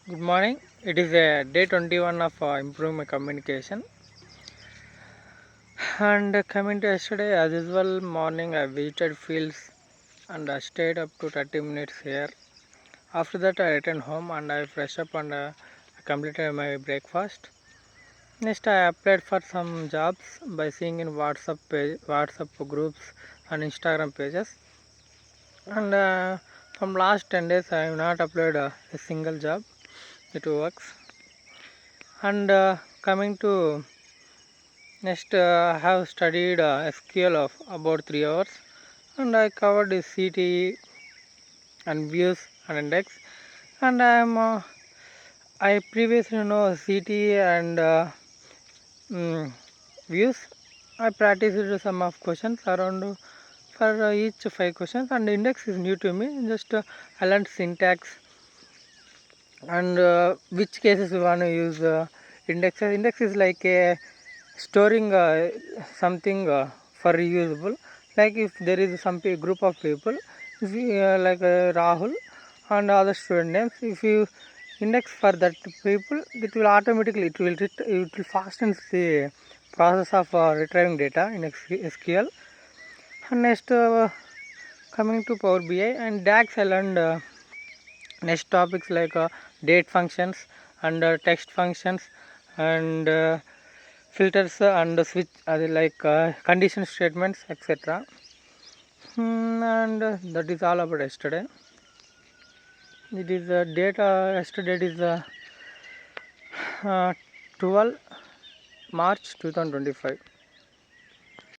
Good morning. It is day 21 of improving my communication. And coming to yesterday, as usual, morning I visited fields and I stayed up to 30 minutes here. After that, I returned home and I fresh up and completed my breakfast. Next, I applied for some jobs by seeing in WhatsApp groups and Instagram pages. And from last 10 days, I have not applied a single job. It works. And coming to next, I have studied SQL of about 3 hours and I covered the CTE and views and index. And I previously know CTE and views. I practiced some of questions around for each 5 questions, and index is new to me. Just I learned syntax and which cases we want to use index. Index is like a storing something for reusable, like if there is some group of people, if like Rahul and other student names, if you index for that people, it will automatically it will fasten the process of retrieving data in SQL. And next, coming to Power BI and DAX, I learned next topics like date functions and text functions and filters and switch like condition statements, etc. And that is all about yesterday. It is data yesterday. It is 12 March 2025.